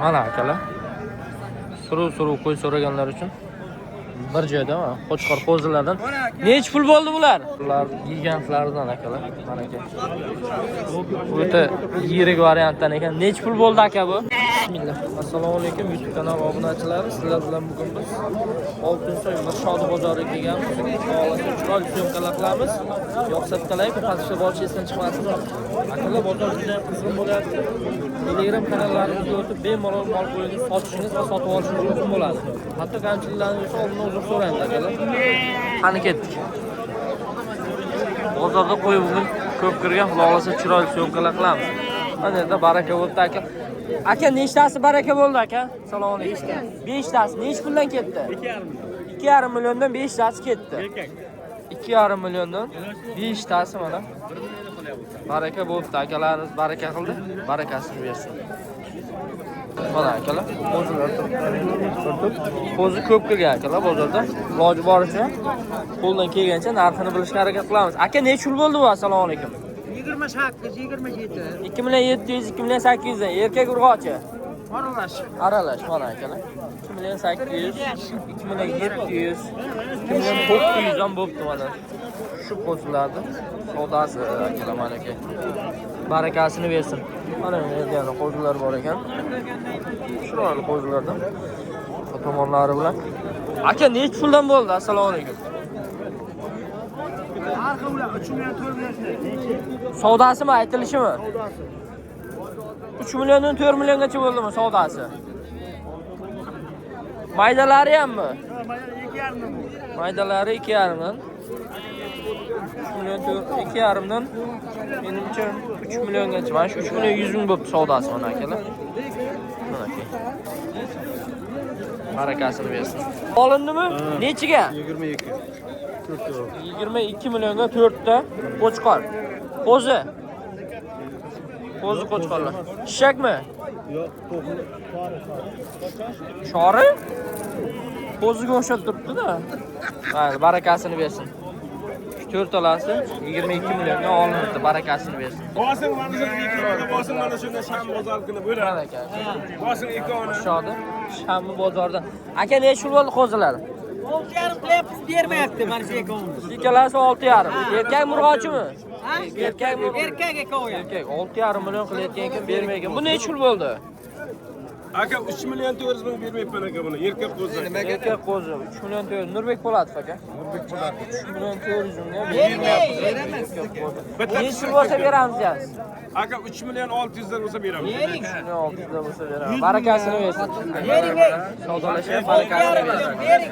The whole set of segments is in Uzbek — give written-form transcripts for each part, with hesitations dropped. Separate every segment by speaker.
Speaker 1: Mana akalar. Suruv qo'y so'raganlar uchun bir joyda qo'chqor qo'zilardan necha pul bo'ldi bular? Bular gigantlardan akalar. Mana aka. O'ta yirik variantdan ekan. Necha pul bo'ldi aka bu? Bismillah. Assalomu alaykum YouTube kanal obunachilari. Sizlar bilan bugun biz Oltinsoy Mirshodi bozoriga kelganmiz. Xohlasak chiroyli syomkalar qilamiz. Yo'qsa qalay pastga borish esdan chiqmasin. Akalar bozor juda qizg'in bo'lyapti. Telegram kanallarimizga o'tib bemalol mol qo'yingiz sotishingiz va sotib olishingiz mumkin bo'ladi. Hatto kamchiliklarni esa oldin uzr so'raymiz akalar. Qani ketdik. Bozorda qo'y bugun ko'p kirgan, xudo xolasa chiroyli syomkalar qilamiz. Mana yerda baraka bo'ldi aka. Aka nechtasi baraka bo'ldi aka? Assalomu alaykum. 5 tasi. Nech puldan ketdi? 2,5 milliondan 5 tasi ketdi. 2,5 milliondan 5 tasi mana. Baraka bo'ldi, akalarimiz baraka qildi. Barakasini bersin. Mana akalar, qo'zilar turibdi. Qo'zi ko'p kelgan akalar bozorda. Iloji boricha qo'ldan kelgancha narxini bilishga harakat qilamiz. Aka necha pul bo'ldi bu? Assalomu alaykum.
Speaker 2: 28, 27.
Speaker 1: 2 million 700, 2 million 800 dan. Erkak urg'ochi.
Speaker 2: Aralash
Speaker 1: mana akalar. 2 million 800, 2 million 700, 2 million 900 dan bo'pti mana. Shu qo'zilarni savdosi akalar mana aka. Barakasini bersin. Mana yerda qo'zilar bor ekan. Chiroyli qo'zilardan. Tomonlari bilan. Aka necha puldan bo'ldi? Assalomu alaykum.
Speaker 2: Arxa ular 3 million 4 million.
Speaker 1: Savdosimi aytilishimi? 3 milliondan 4 milliongacha bo'ldimi savdosi? Maydalari hammi? Maydalari 2,5 dan 3 million 2,5 dan menimcha 3 milliongacha. Mana shu 3 million 100 ming bo'pti savdosi mana akalar. Mana aka. Barakasini bersin. Olindimi? Nechiga?
Speaker 2: 22.
Speaker 1: 22 millionga 4 ta qo'chqor. Qo'zi qo'chqorlar. Shishakmi?
Speaker 2: Yo'q, to'g'ri.
Speaker 1: Shori? Qo'ziga o'xshab turibdi-da. Mayli, barakasini bersin. 4 talasi 22 millionga olinibdi, barakasini bersin.
Speaker 3: Bosin mana shunda sham bozorkini bo'ladi
Speaker 1: aka.
Speaker 3: Bosin ikkovini.
Speaker 1: Shodi, Shammi bozorda. Aka necha pul bo'ldi qo'zilar?
Speaker 2: 6,5 qilyapmiz, bermayapti mana shu ikkovimiz.
Speaker 1: Ikkalasi 6,5. Erkak murg'ochimi? Erkak
Speaker 2: ikkovi.
Speaker 1: Erkak 6,5 million qilayotgan ekan, bermaygan. Bu necha pul bo'ldi?
Speaker 3: Aka 3 million 400 ming bermayapman aka buni. Erkak qo'zi.
Speaker 1: Erkak qo'zi 3 million 400. Nurbek Po'latov aka. Nurbek Po'latov 3 million 400 mingga bermayapti. Necha pul bo'lsa beramiz yaz.
Speaker 3: Aka 3 million 600 dan bo'lsa beramiz.
Speaker 1: 3 million 600 dan bo'lsa beramiz. Barakasini bersin. Savdolashib barakasini bersin.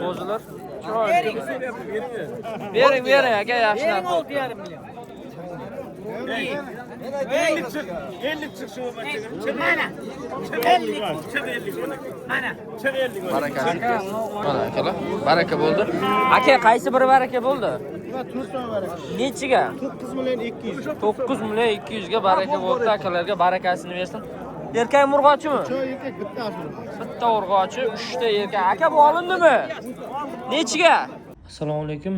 Speaker 1: Qo'zilar chiroyli. Bering aka, yaxshi narx.
Speaker 2: 6,5 million.
Speaker 3: 50 chiq shu mana. 50 mana. 50
Speaker 1: Barakasi. Mana akalar, baraka bo'ldi. Aka, qaysi biri baraka bo'ldi?
Speaker 2: 4 ta baraka.
Speaker 1: Nechiga?
Speaker 2: 9 million 200.
Speaker 1: 9 million 200 ga baraka bo'ldi. Akalarga barakasini bersin. Erkak murg'ochimi?
Speaker 2: Erkak bittasi.
Speaker 1: Bitta urg'ochi, 3 ta erkak. Aka, bu olindimi? Nechiga? Assalomu alaykum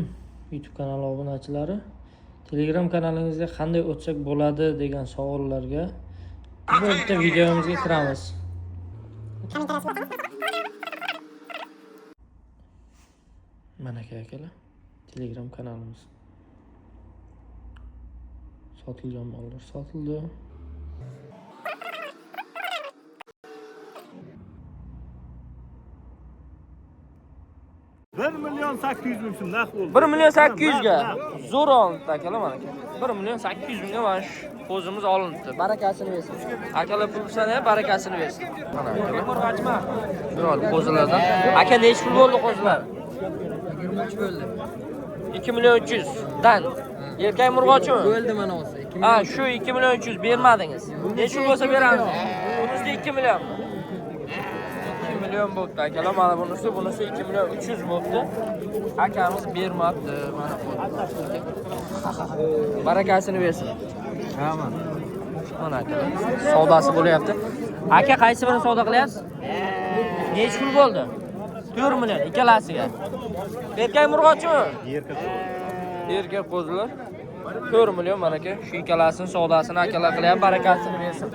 Speaker 1: YouTube kanali obunachilari. Telegram kanalingizga qanday o'tsak bo'ladi degan savollarga bu bitta videomizga kiramiz. Mana akalar, Telegram kanalimiz. Sotilgan mollar sotildi.
Speaker 3: 1 million 800 ming so'm naqd bo'ldi.
Speaker 1: 1 million 800 ga zo'r olindi akalar mana aka. 1 million 800 mingga mana shu qo'zimiz olindi. Barakasini bersin. Akalar pul sanab barakasini bersin. Mana akalar. Chiroyli qo'zilardan. Aka necha pul bo'ldi qo'zilar?
Speaker 2: 23 bo'ldi.
Speaker 1: 2 million 300 dan. Erkak murg'ochimi?
Speaker 2: Bo'ldi mana o'zi.
Speaker 1: Ha, shu 2 million 300 bermadingiz. Necha pul bo'lsa beramiz? Bunisi 2 million. 2 million bo'pti akalar, mana bunisi 2 million 300 bo'pti. Akamiz bermabdi, mana bu. Barakasini bersin.
Speaker 2: Aman.
Speaker 1: Mana akalar, savdosi bo'lyapti. Aka, qaysi birini savdo qilyapsiz? Necha pul bo'ldi? 4 million ikkalasiga. Erkak murg'ochimi? Erkak qo'zilar. 4 million mana aka. Shu ikkalasini savdosini akalar qilyapti, barakasini bersin.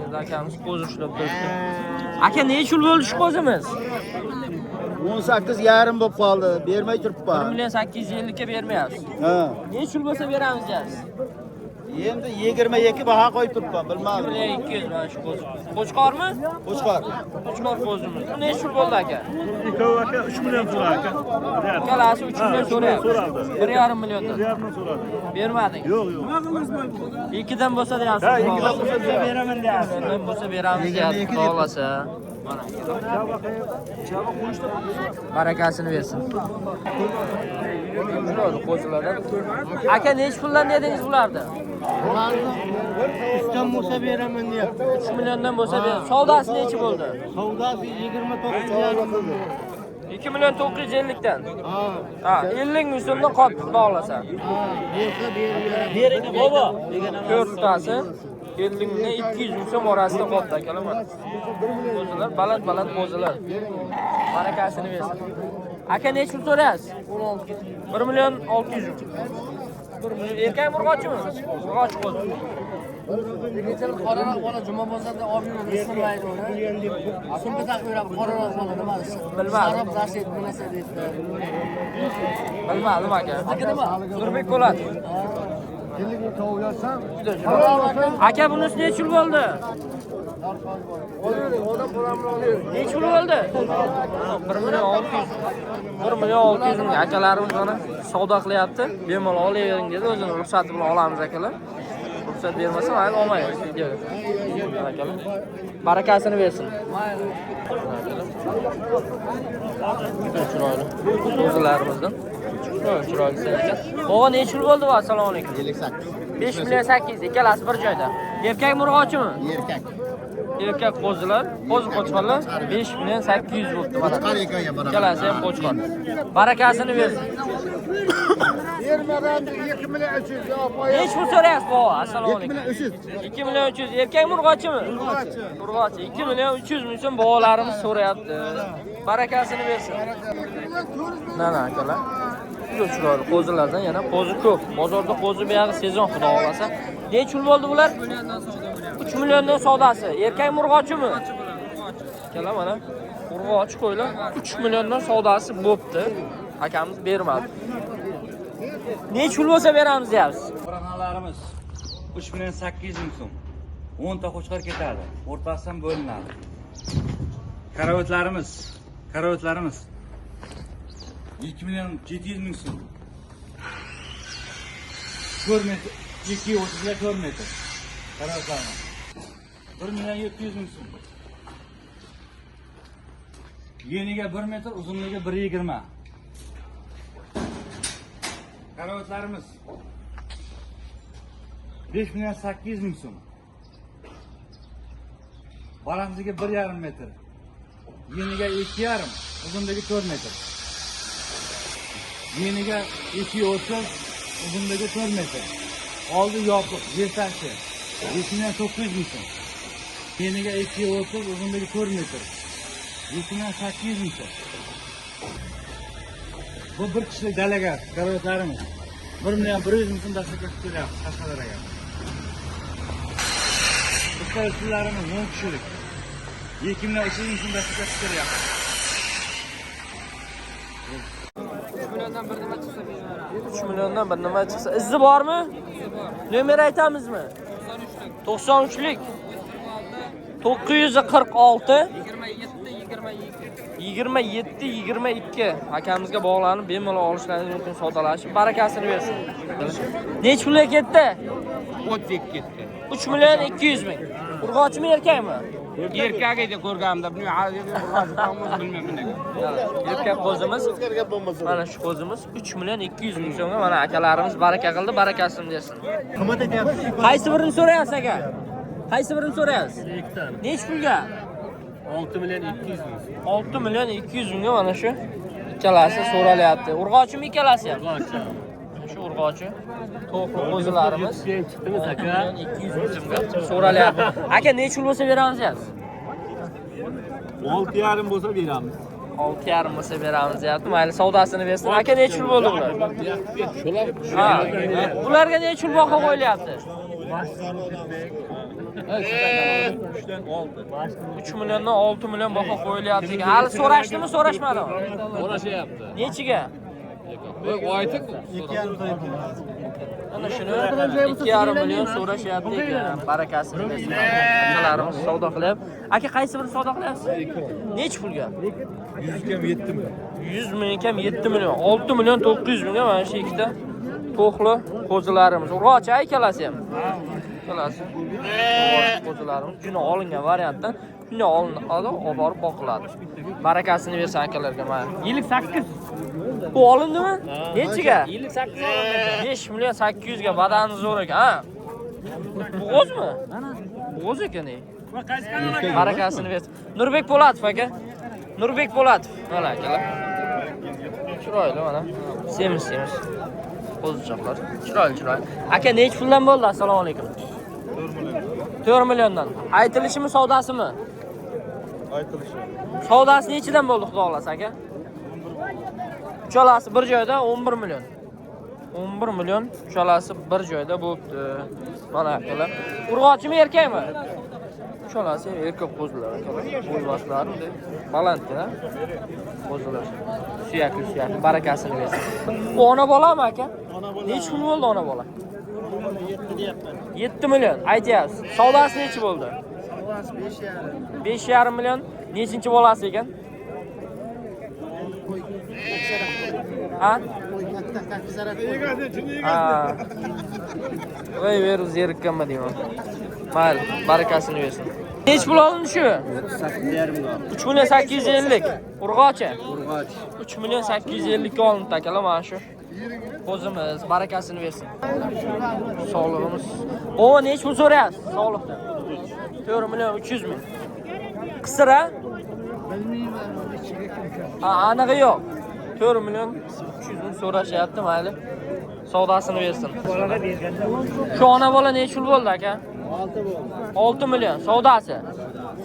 Speaker 1: yerda akamiz qo'zi ushlab turibdi. Aka necha yil bo'ldi shu qo'zimiz?
Speaker 2: 18 yarim bo'lib qoldi. Bermay
Speaker 1: 1
Speaker 2: turibman.
Speaker 1: million 850 ga bermayapsiz.
Speaker 2: Ha.
Speaker 1: Necha yil bo'lsa beramiz deyapsiz?
Speaker 2: Endi 22 baho qo'yib turibman,
Speaker 1: 1
Speaker 2: bilmadim.
Speaker 1: million 200 mana shu qo'zi. Qo'chqormi?
Speaker 2: Qo'chqor.
Speaker 1: Qo'chqor qo'zimiz. Bu necha yil bo'ldi aka?
Speaker 4: Ikkovi aka 3 million so'radi aka.
Speaker 1: Ikkalasi 3 million so'rayapti.
Speaker 4: So'radi.
Speaker 1: 1,5 milliondan.
Speaker 4: 1,5 so'radi.
Speaker 1: Bermading.
Speaker 4: Yo'q, yo'q.
Speaker 1: Ikkidan bo'lsa deyapsiz.
Speaker 4: Ikkidan bo'lsa beraman deyapsiz.
Speaker 1: Ikkidan bo'lsa beramiz deyapti. Xohlasa. Mana. Barakasini bersin. Shunday qo'zilardan. Aka necha puldan dedingiz bularni?
Speaker 2: Uchdan bo'lsa beraman deyapti.
Speaker 1: 3 milliondan bo'lsa ber. Savdosi necha bo'ldi?
Speaker 2: Savdosi 29 yarim bo'ldi.
Speaker 1: 2 million 950 dan.
Speaker 2: Ha.
Speaker 1: Ha, 50 ming so'mdan qolib bog'lasa.
Speaker 2: Bo'lsa beraman.
Speaker 1: Bering bobo. To'rttasi 50 mingdan 200 ming so'm orasida qoldi akalar mana. Qo'zilar baland qo'zilar. Barakasini bersin. Aka necha pul so'rayapsiz? 1 million 600 ming. 1 million erkak murg'ochimi? Murg'och qo'zi.
Speaker 5: Geçen qoraroq bola juma bo'lsa-da olib yurib ishlamaydi uni. Sumka taqib yuradi qoraroq bola nima desa.
Speaker 1: Bilmadim.
Speaker 5: Sarab zaset bu narsa deydi.
Speaker 1: Bilmadim aka.
Speaker 5: Aka nima?
Speaker 1: Nurbek Po'lat. Aka bunisi necha yil bo'ldi? Necha yil bo'ldi? 1 million 600. 1 million 600 ming akalarimiz mana savdo qilyapti. Bemalol olavering dedi, o'zini ruxsati bilan olamiz akalar. Ruxsat bermasa mayli olmaymiz videoga. Akalar. Barakasini bersin. Chiroyli. O'zlarimizdan. Chiroyli ekan. Bova necha yil bo'ldi? Assalomu alaykum. 5 million 800 ikkalasi bir joyda. Erkak murg'ochimi?
Speaker 2: Erkak.
Speaker 1: Erkak qo'zilar, qo'chqorlar 5 million 800 bo'libdi mana. Ikkalasi ham qo'chqor. Barakasini bersin.
Speaker 2: Bermadan 2 million 300 opoy.
Speaker 1: Necha pul so'rayapsiz bova? Assalomu alaykum.
Speaker 2: 300.
Speaker 1: 2 million 300. Erkak murg'ochimi? Murg'ochi. 2 million 300 ming so'm bovalarimiz so'rayapti. Barakasini bersin. Mana akalar. Juda chiroyli qo'zilardan yana qo'zi ko'p. Bozorda qo'zi buyog'i sezon xudo xolasa. Necha yil bo'ldi bular? 3 milliondan savdosi. Erkak murg'ochimi? Kela mana murg'och qo'ylar 3 milliondan savdosi bo'pti. Akamiz bermadi. Necha yil bo'lsa beramiz deyapsiz?
Speaker 6: Qo'rg'onlarimiz 3 million 800 ming so'm. 10 ta qo'chqor ketadi. O'rtasidan bo'linadi. Karavotlarimiz 2 million 700 ming so'm. 4 metr, 2.30 ga 4 metr. Karavotlarimiz 1 million 700 ming so'm. Yeniga 1 metr, uzunligiga 1.20. Karavotlarimiz 5 million 800 ming so'm. Balandligi 1.5 metr. Yeniga 2.5, uzunligi 4 metr. Yeniga 2.30, uzunligi 4 metr. Oldi yopiq, yelkasi 5 million 900 ming so'm. Yeniga 2.30, uzunligi 4 metr. 5 million 800 ming so'm. Bu bir kishilik dalaga karavotlarimiz 1 million 100 ming so'm dastlabki tutyapti Qashqadaryoga. Bitta usullarimiz 10 kishilik 2 million 300 ming so'm dastlabki tutyapti.
Speaker 1: 3 milliondan bir nima chiqsa, izi bormi? Nomer aytamizmi? 93lik 946 27 akamizga bog'lanib bemalol olishlaringiz mumkin, savdolashib barakasini bersin. Necha pulga ketdi? 3 million 200 ming. Urg'ochimi erkakmi?
Speaker 3: Erkak edi ko'rganimda, bilmayman.
Speaker 1: Erkak qo'zimiz. Mana shu qo'zimiz 3 million 200 ming so'mga mana akalarimiz baraka qildi, barakasini bersin.
Speaker 2: Qimmat aytyapsiz.
Speaker 1: Qaysi birini so'rayapsiz aka? Qaysi birini so'rayapsiz?
Speaker 4: Ikkitani.
Speaker 1: Necha pulga?
Speaker 4: 6 million 200 ming.
Speaker 1: 6 million 200 mingga mana shu ikkalasi so'ralyapti. Urg'ochimi ikkalasi ham? Shu urg'ochi. To'qli qo'zilarimiz.
Speaker 4: Chiqdimiz aka.
Speaker 1: 200 ming so'mga so'ralyapti. Aka necha pul bo'lsa beramiz deyapsiz?
Speaker 4: 6.5 bo'lsa beramiz.
Speaker 1: 6,5 bo'lsa beramiz deyapti. Mayli, savdosini bersin. Aka necha pul bo'ldi bular? Ha. Bularga necha pul baho qo'yilyapti? 3 milliondan 6 million baho qo'yilyapti ekan. Hali so'rashdimi, so'rashmadimi?
Speaker 4: So'rashyapti.
Speaker 1: Nechiga?
Speaker 4: Oytik.
Speaker 1: Ana shuni 2,5 million so'rashyapti ekan. Barakasini bersin. Akalarimiz savdo qilyapti. Aka qaysi biri savdo qilyapsiz? Nech pulga?
Speaker 3: 100 kam 7 million.
Speaker 1: 100 ming kam 7 million. 6 million 900 mingga mana shu ikkita to'qli qo'zilarimiz. Urg'ochi aykalasi ham. Ikkalasi. Qo'zilarimiz juda olingan variantdan shunday olinadi, olib borib boqiladi. Barakasini bersin akalarga mana. Yillik 8. Bu olindimi? Nechiga?
Speaker 4: Yillik 8 olindi.
Speaker 1: 5 million 800 ga badani zo'r ekan, ha? Bo'g'ozmi? Bo'g'oz ekan. Barakasini bersin. Nurbek Po'latov aka. Nurbek Po'latov. Mana akalar. Chiroyli mana. Semiz. Qo'zichoqlar. Chiroyli. Aka nech puldan bo'ldi? Assalomu alaykum. 4 milliondan. Aytilishimi, savdosimi?
Speaker 3: Aytilishi.
Speaker 1: Savdosi nechidan bo'ldi, xudo xolasa aka? Uchalasi bir joyda 11 million. 11 million uchalasi bir joyda bo'libdi. Mana akalar. Urg'ochimi, erkakmi? Uchalasi erkak qo'zilar akalar. Qo'zboslar balandda. Qo'zilar. Suyakli. Barakasini bersin. Bu ona bolami aka? Nech pul bo'ldi ona bola? 7 million aytyapsiz. Savdosi nechi bo'ldi? 5,5 million. Nechinchi bolasi ekan? Ha? Voy ver zerikkanma deyman. Mayli, barakasini bersin. Nech pul olindi shu? 3 million 850. Urg'ochi. 3 million 850 ga olindi akalar mana shu. Qo'zimiz barakasini bersin. Sog'lig'imiz. O, nech pul so'rayapsiz? Sog'liqdan. 4 million 300 ming. Qisira? Anig'i yo'q. 4 million 300 ming so'rashyapti, mayli. Savdosini bersin. Shu ona bola nech pul bo'ldi aka? 6 million.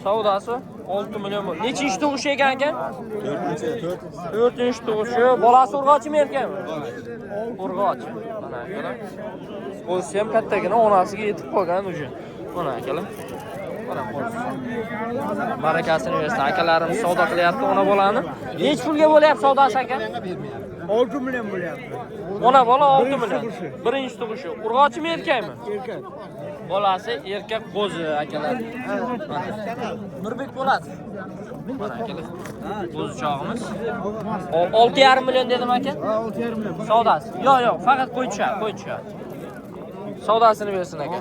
Speaker 1: Savdosi 6 million bo'ldi. Nechinchi tug'ish ekan aka? 4-chi tug'ishi. Bolasi urg'ochimi, erkakmi? Urg'ochi. Mana akalar. Qo'zi ham kattagina onasiga yetib qolgan uje. Mana akalar. Mana qo'zi. Barakasini bersin. Akalarimiz savdo qilyapti ona bolani. Nech pulga bo'lyapti savdosi aka?
Speaker 3: 6 million bo'lyapti.
Speaker 1: Ona bola 6 million. Birinchi tug'ishi. Urg'ochimi, erkakmi?
Speaker 3: Erkak.
Speaker 1: Bolasi erkak qo'zi akalar. Nurbek Po'latov. Mana akalar. Qo'zichog'imiz. 6,5 million dedim aka.
Speaker 3: 6,5 million.
Speaker 1: Savdosi. Yo'q, faqat qo'ychi. Savdosini bersin aka.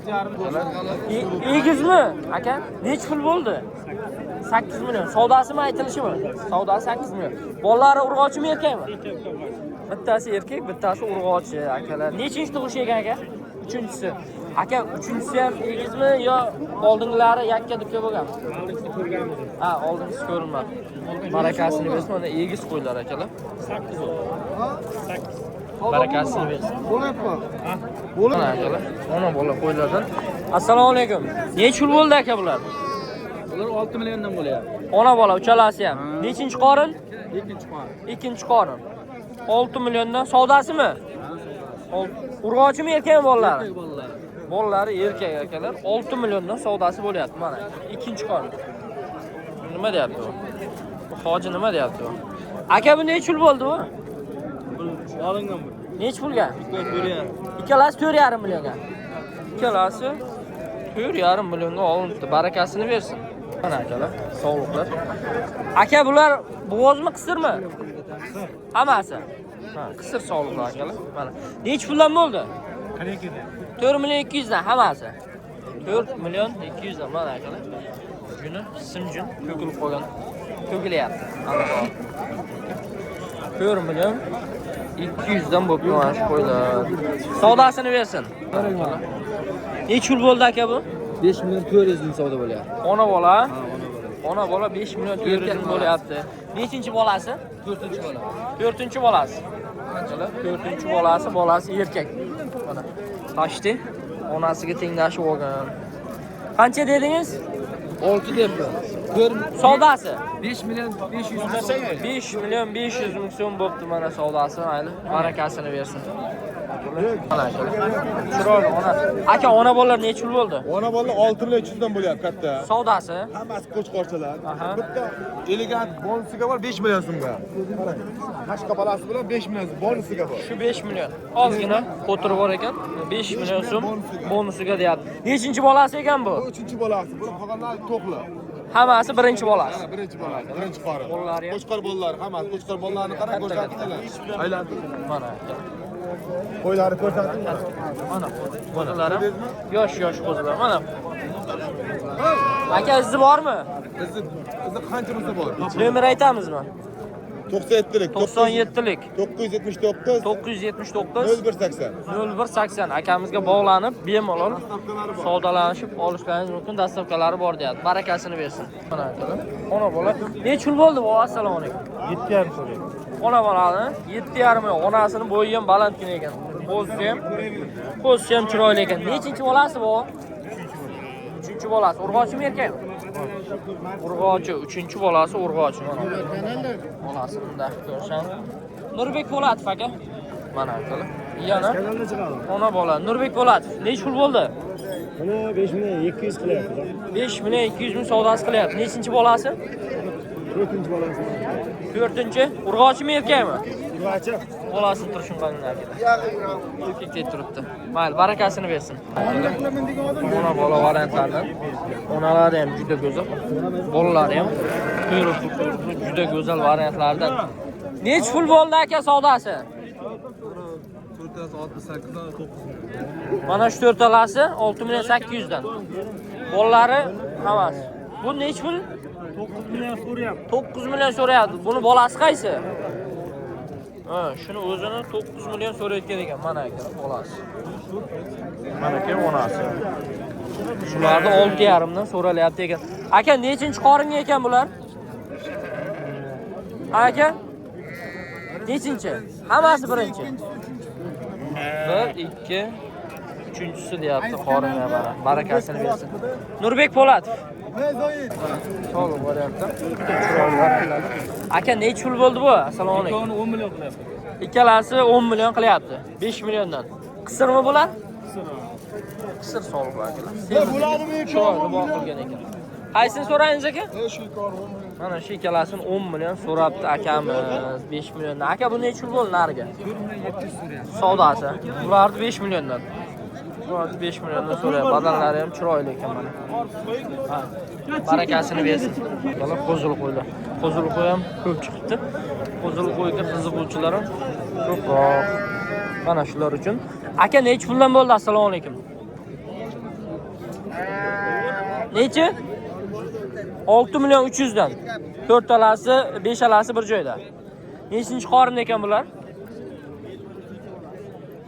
Speaker 1: Egizmi aka? Nech pul bo'ldi? 8 million. Savdosimi, aytilishimi? Savdosi 8 million. Bolalari urg'ochimi, erkakmi? Bittasi erkak, bittasi urg'ochi akalar. Nechinchi tug'ish ekan aka? 3-chi. Aka, 3-chisi ham egizmi yo oldingilari yakka-dukka bo'lganmi? Ha, oldingisi ko'rinmadi. Barakasini bersin, mana egiz qo'ylar akalar. 8. Barakasini bersin.
Speaker 3: Bo'lyapti.
Speaker 1: Mana akalar, ona bola qo'ylardan. Assalomu alaykum. Nech pul bo'ldi aka bular?
Speaker 4: Ular 6 milliondan bo'lyapti.
Speaker 1: Ona bola uchalasi ham. Nechinchi qorin?
Speaker 4: 2-qorin.
Speaker 1: Ikkinchi qorin. 6 milliondan savdosimi? Urg'ochimi, erkakmi bolalari?
Speaker 4: Bolalar.
Speaker 1: Bolalari erkak akalar. 6 milliondan savdosi bo'lyapti mana. Ikkinchi qorin. Nima deyapti u? Bu hoji nima deyapti u? Aka, bu nech pul bo'ldi bu?
Speaker 3: Olingan bu.
Speaker 1: Nech pulga?
Speaker 3: 4,5.
Speaker 1: Ikkalasi 4,5 millionga. Ikkalasi 4,5 millionga olindi. Barakasini bersin. Mana akalar, sog'liqlar. Aka, bular bo'g'ozmi, qisirmi? Hammasi. Ha, qisir sog'liqlar akalar. Mana. Nech puldan bo'ldi? 4 million 200 dan hammasi. 4 million 200 dan mana akalar. Juni simjun to'kilib qolgan. To'kilyapti. Ana bu. 4 million 200 dan bo'lib mana shu qo'ylar. Savdosini bersin. Nech pul bo'ldi aka bu?
Speaker 4: 5 million 400 ming savdo bo'lyapti.
Speaker 1: Ona bola. Ona bola 5 million 400 ming bo'lyapti. Nechinchi bolasi?
Speaker 4: 4-chi bola.
Speaker 1: 4-chi bolasi. Qanchalar? 4-chi bolasi erkak. Mana. Toshdi. Onasiga tenglashib olgan. Qancha dedingiz?
Speaker 4: 6 debdi.
Speaker 1: Savdosi
Speaker 4: 5 million 500 ming.
Speaker 1: 5 million 500 ming so'm bo'pti mana savdosi, mayli. Barakasini bersin. Mana aka. Chiroyli ona. Aka, ona bolalar necha pul bo'ldi?
Speaker 3: Ona bola 6 million 300 dan bo'lyapti katta.
Speaker 1: Savdosi?
Speaker 3: Hammasi qo'chqorchalar.
Speaker 1: Aha.
Speaker 3: Bitta elegant bonusiga bor 5 million so'mga. Qarang. Qashqa balasi bilan 5 million so'm bonusiga bor.
Speaker 1: Shu 5 million. Ozgina qo'tirib bor ekan. 5 million so'm bonusiga deyapti. Nechinchi bolasi ekan bu?
Speaker 3: Bu 3-chi bolasi. Bu qolganlar to'qli.
Speaker 1: Hammasi birinchi bolasi.
Speaker 3: Birinchi bolasi, birinchi qori.
Speaker 1: Bolalari ham.
Speaker 3: Qo'chqor bolalar, hammasi qo'chqor bolalarni qarang, ko'rsatdilar. Aylantirib.
Speaker 1: Mana aka.
Speaker 3: Qo'ylari ko'rsatdilar.
Speaker 1: Mana qo'zilar ham yosh qo'zilar. Mana. Aka, izi bormi?
Speaker 3: Izi qancha bo'lsa bor?
Speaker 1: Nomer aytamizmi?
Speaker 3: 97lik,
Speaker 1: 97lik
Speaker 3: 979
Speaker 1: 979
Speaker 3: 0180.
Speaker 1: 0180 akamizga bog'lanib bemalol savdolanishib olishlaringiz mumkin. Dastavkalari bor deyapti. Barakasini bersin. Mana akalar. Ona bola. Necha yil bo'ldi bu? Assalomu alaykum.
Speaker 3: 7,5 so'raydi.
Speaker 1: Ona bolani 7,5 yil. Onasini bo'yi ham balandgina ekan. Ko'zi ham chiroyli ekan. Nechinchi bolasi bu? 3-chi bolasi. Urg'ochimi erkakmi? Urg'ochi, 3-chi bolasi urg'ochi. Mana bolasi bunda ko'rsan. Nurbek Po'latov aka. Mana akalar. Yana ona bola Nurbek Po'latov. Necha pul bo'ldi?
Speaker 7: Buni 5 million 200 qilyapti.
Speaker 1: 5 million 200 ming savdosi qilyapti. Nechinchi bolasi?
Speaker 7: 4-chi bolasi.
Speaker 1: 4-chi. Urg'ochimi erkakmi?
Speaker 7: Urg'ochi.
Speaker 1: Bolasi turishim qanday akalar. Erkakdek turibdi. Mayli, barakasini bersin. Ona bola variantlardan. Onalari ham juda go'zal. Bolalari ham juda go'zal variantlardan. Necha pul bo'ldi aka savdosi?
Speaker 3: 468 dan 9.
Speaker 1: Mana shu to'rtalasi 6 million 800 dan. Bolalari hammasi. Bu necha pul?
Speaker 7: 9 million so'rayapti.
Speaker 1: 9 million so'rayapti. Buni bolasi qaysi? Ha, shuni o'zini 9 million so'rayotgan ekan. Mana aka, bolasi. Mana aka, onasi. Shularni 6,5 dan so'ralyapti ekan. Aka, nechinchi qoringa ekan bular? Aka? Nechinchi? Hammasi birinchi. 1, 2, 3-chi deyapti qoringa mana. Barakasini bersin. Nurbek Po'latov. Sog'lik bo'lyapti. Aka, necha pul bo'ldi bu? Assalomu alaykum.
Speaker 7: 10 million qilyapti.
Speaker 1: Ikkalasi 10 million qilyapti. 5 milliondan. Qisirmi bular? Qisir sog'lik akalar. Bo'ladimi? Chiroyli boqilgan ekan. Qaysini so'raysiz aka? Mana shu ikkalasini 10 million so'rabdi akamiz. 5 milliondan. Aka, bu necha pul bo'ldi nariga?
Speaker 7: 700 so'rayapti.
Speaker 1: Savdosi. Bularni 5 milliondan. Bularni 5 milliondan so'rayapti. Badallari ham chiroyli ekan mana. Ha. Barakasini bersin. Mana qo'zil qo'ylar. Qo'zil qo'y ham ko'p chiqibdi. Qo'zil qo'yga qiziquvchilar ham ko'proq. Mana shular uchun. Aka, necha puldan bo'ldi? Assalomu alaykum. Necha? 6 million 300 dan. To'rtalasi, beshalasi bir joyda. Nechinchi qorin ekan bular?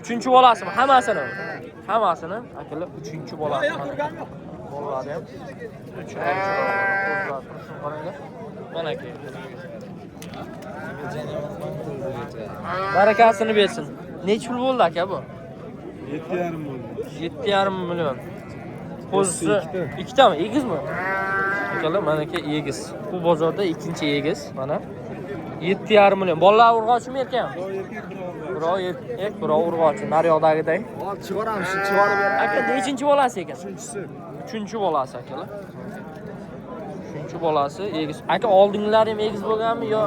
Speaker 1: 3-chi bolasimi? Hammasini. Hammasini akalar 3-chi bolasi. Bolalari ham 3-chi mana aka. Barakasini bersin. Necha pul bo'ldi aka bu?
Speaker 3: 7,5 bo'ldi.
Speaker 1: 7,5 million. Qo'zisi ikkitami? Egizmi? Akalar, mana aka egiz. Bu bozorda ikkinchi egiz, mana. 7,5 million. Bolalar urg'ochimi erkakmi? Birov erkak, birov urg'ochi. Naryoqdagiday.
Speaker 2: Hop, chiqaramiz, chiqarib beramiz.
Speaker 1: Aka, nechinchi bolasi ekan? 3-chi bolasi akalar. 3-chi bolasi egiz. Aka, oldingilari ham egiz bo'lganmi yo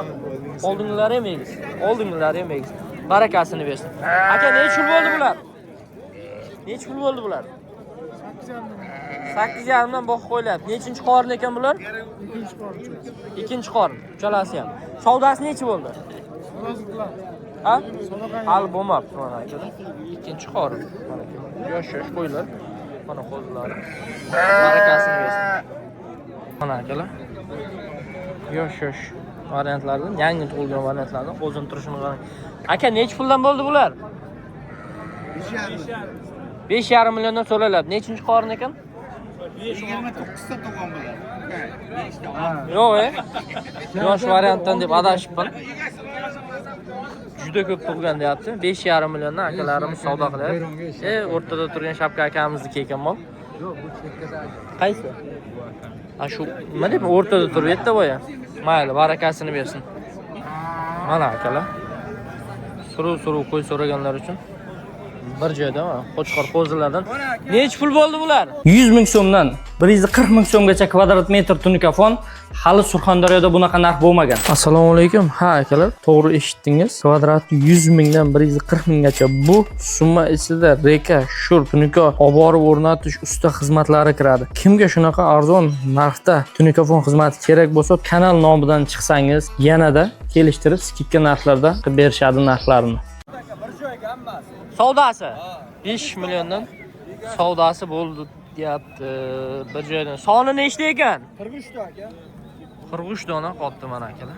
Speaker 1: oldingilari ham egiz? Oldingilari ham egiz. Barakasini bersin. Aka, necha pul bo'ldi bular? Necha pul bo'ldi bular? 8,5 dan boqib qo'yiladi. Nechinchi qorin ekan bular? Ikkinchi qorin. Uchalasi ham. Savdosi necha bo'ldi? Ha? Hali bo'lmabdi mana akalar. Ikkinchi qorin. Mana aka. Yosh qo'ylar. Mana qo'zlari. Barakasini bersin. Mana akalar. Yosh variantlardan, yangi tug'ilgan variantlardan o'zim turishini qarang. Aka, necha puldan bo'ldi bular? 5,5 milliondan so'raladi. Nechinchi qorin ekan?
Speaker 2: 29 ta to'g'on bular.
Speaker 1: Yo'q, yosh variantdan deb adashibman. Juda ko'p tug'ilgan deyapti. 5,5 milliondan akalarimiz savdo qilyapti. O'rtada turgan Shapka akamizniki ekan mol.
Speaker 4: Yo'q, bu chekkada.
Speaker 1: Qaysi? Ha, shu nima deb o'rtada turyapti boya. Mayli, barakasini bersin. Mana akalar. Suruv qo'y so'raganlar uchun Bir joyda qo'chqor qo'zilardan. Nech pul bo'ldi bular? 100 ming so'mdan 140 ming so'mgacha kvadrat metr tunikafon. Hali Surxondaryoda bunaqa narx bo'lmagan. Assalomu alaykum. Ha, akalar, to'g'ri eshitdingiz. Kvadrat 100 mingdan 140 minggacha bu summa ichida reka, shur, tunika olib borib o'rnatish usta xizmatlari kiradi. Kimga shunaqa arzon narxda tunikafon xizmati kerak bo'lsa, kanal nomidan chiqsangiz, yanada kelishtirib skidka narxlarda qilib berishadi narxlarini. Savdosi 5 milliondan savdosi bo'ldi deyapti. Bir joydan. Soni nechta ekan?
Speaker 7: 43 ta aka.
Speaker 1: 43 dona qotdi mana akalar.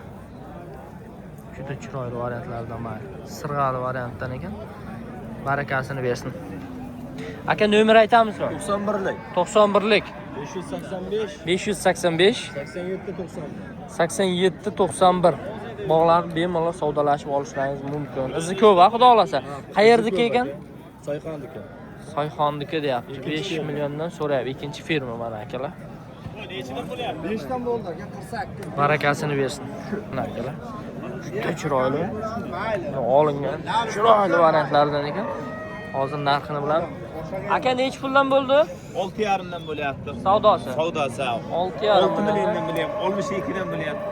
Speaker 1: Juda chiroyli variantlardan biri. Sirg'ali variantdan ekan. Barakasini bersin. Aka nomer aytamizmi?
Speaker 7: 91lik.
Speaker 1: 91lik
Speaker 7: 585
Speaker 1: 585
Speaker 7: 87 91.
Speaker 1: 87 91. Bog'lar bemalol savdolashib olishlaringiz mumkin. Izi ko'p, xudo xolasa. Qayerdiki ekan?
Speaker 7: Sayqondiki.
Speaker 1: Soyxonniki deyapti. 5 milliondan so'rayapti. Ikkinchi firma mana akalar.
Speaker 7: 5 dan bo'ldi aka, 48.
Speaker 1: Barakasini bersin. Mana akalar. Juda chiroyli. Olingan chiroyli variantlardan ekan. Hozir narxini bilan. Aka nech puldan bo'ldi?
Speaker 8: 6,5 dan bo'lyapti.
Speaker 1: Savdosi.
Speaker 8: Savdosi.
Speaker 1: 6,5
Speaker 8: 6 milliondan bo'lyapti. 62 dan bo'lyapti.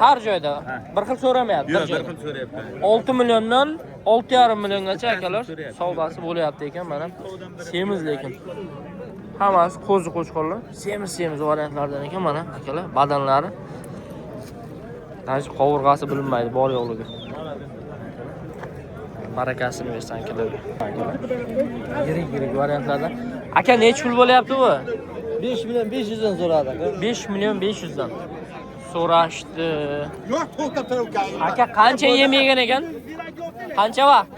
Speaker 1: Har joyda bir xil so'ramayapti.
Speaker 8: Yo'q, bir xil so'rayapti.
Speaker 1: 6 milliondan 6,5 milliongacha akalar savdosi bo'lyapti ekan mana. Semiz lekin. Hammasi qo'zi qo'chqorlar. Semiz variantlardan ekan mana akalar badanlari. Hozir qovurg'asi bilinmaydi bor yo'qligi. Barakasini bersin akalarga. Yirik variantlardan. Aka nech pul bo'lyapti bu?
Speaker 4: 5 million 500 dan so'radi aka.
Speaker 1: 5 million 500 dan. So'rashdi.
Speaker 3: Yo'q, to'xtab tur aka.
Speaker 1: Aka qancha yem yegan ekan? Qancha vaqt?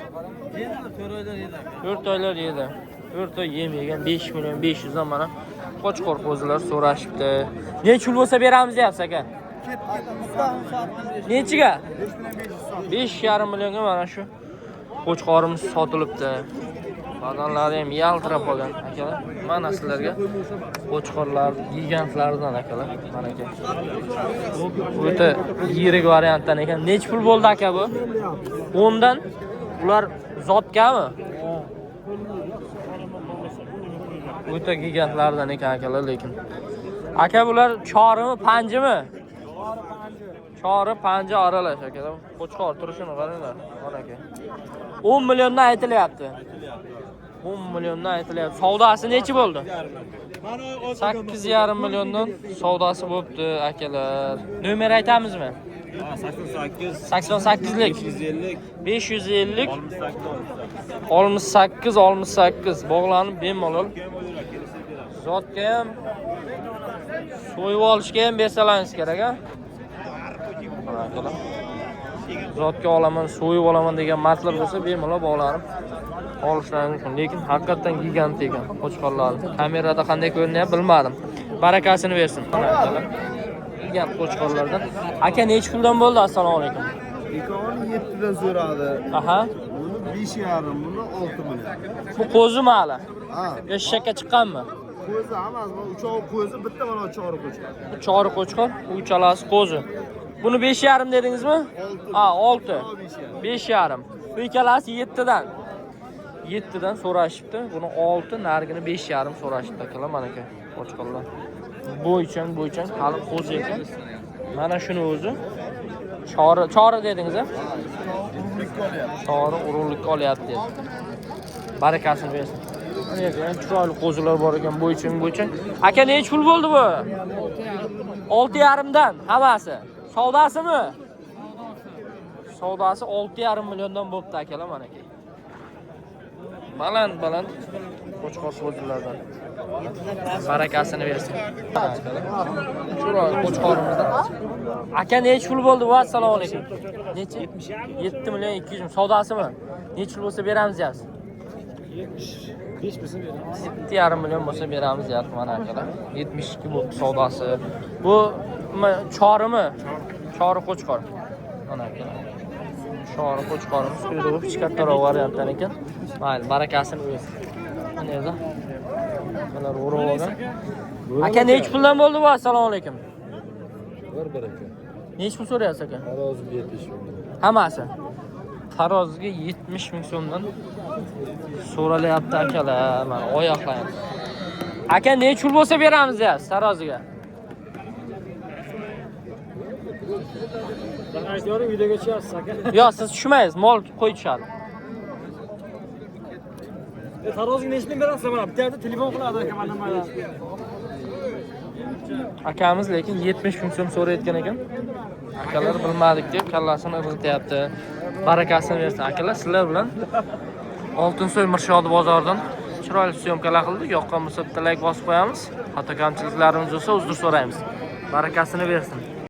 Speaker 1: 4 oylar yedi. 4 oy yem yegan 5 million 500 dan mana qo'chqor qo'zilar so'rashibdi. Nech pul bo'lsa beramiz deyapsiz aka? Nechiga? 5,5 millionga mana shu qo'chqorimiz sotilibdi. Badanlari ham yaltirab qolgan akalar. Mana sizlarga qo'chqorlar gigantlardan akalar. Mana aka. O'ta yirik variantdan ekan. Nech pul bo'ldi aka bu? 10 dan. Ular zotgami? O'ta gigantlardan ekan akalar lekin. Aka bular chorimi, panjimi? Chori, panji aralash akalar. Qo'chqor turishini qaranglar. Mana aka. 10 milliondan aytilyapti. 10 milliondan aytilyapti. Savdosi nechi bo'ldi? 8,5 milliondan savdosi bo'libdi akalar. Nomer aytamizmi? 88lik 550 68 bog'lanib bemalol zotga ham so'yib olishga ham bersalaringiz kerak a. Zotga olaman, so'yib olaman degan matlar bo'lsa bemalol bog'lanib olishlaringiz mumkin. Lekin haqiqatan gigant ekan qo'chqorlar. Kamerada qanday ko'rinyapti bilmadim. Barakasini bersin. Gigant qo'chqorlardan. Aka nech puldan bo'ldi? Assalomu alaykum.
Speaker 2: Ikkovini 7 dan so'radi.
Speaker 1: Aha.
Speaker 2: Buni 5,5, buni 6 million.
Speaker 1: Bu qo'zimi hali?
Speaker 2: Ha.
Speaker 1: Eshakka chiqqanmi?
Speaker 2: Qo'zi emas, bu uchovi qo'zi, bitta mana chori qo'chqor.
Speaker 1: Bu chori qo'chqor, bu uchalasi qo'zi. Buni 5,5 dedingizmi? Ha, 6. 5,5. Bu ikkalasi 7 dan. 7 dan so'rashibdi. Buni 6, narigini 5,5 so'rashibdi akalar mana aka qo'chqorlar. Bo'ychan hali qo'zi ekan. Mana shuni o'zi. Chori dedingiz a? Chori urug'likka olyapti dedi. Barakasini bersin. Mana ekan chiroyli qo'zilar bor ekan, bo'ychan. Aka nech pul bo'ldi bu? 6,5 dan hammasi. Savdosimi? Savdosi 6,5 milliondan bo'pti akalar mana aka. Baland qo'chqor qo'zilardan. Barakasini bersin. Chiroyli qo'chqorimizdan. Aka nech pul bo'ldi bu? Assalomu alaykum. Necha? 7 million 200 ming. Savdosimi? Nech pul bo'lsa beramiz deyapsiz?
Speaker 7: 5 bo'lsa beramiz.
Speaker 1: 7,5 million bo'lsa beramiz deyapti mana akalar. 72 bo'ldi savdosi. Bu chorimi? Chori qo'chqor. Mana akalar. Chori qo'chqorimiz quyrugi kichikroq variantdan ekan. Mayli, barakasini bersin. Mana yerda. Mana o'rib olgan. Aka nech puldan bo'ldi bu? Assalomu alaykum.
Speaker 7: Bir aka.
Speaker 1: Nech pul so'rayapsiz aka?
Speaker 7: Tarozi 70 million.
Speaker 1: Hammasi. taroziga 70 ming so'mdan so'ralyapti akalar. Mana oyoqlayim. Aka necha pul bo'lsa beramiz ya taroziga?
Speaker 6: Aytyorum videoga chiqasiz aka.
Speaker 1: Yo'q, siz tushmaysiz, mol qo'yib tushadi.
Speaker 6: Taroziga nechta berasiz mana? Bitta telefon qiladi aka mana mayda.
Speaker 1: Akamiz lekin 70 ming so'm so'rayotgan ekan. Akalar bilmadik deb kallasini irg'ityapti. Barakasini bersin akalar. Sizlar bilan Oltinsoy Mirshodi bozoridan chiroyli syomkalar qildik. Yoqqan bo'lsa bitta like bosib qo'yamiz. Xato kamchiliklarimiz bo'lsa uzr so'raymiz. Barakasini bersin.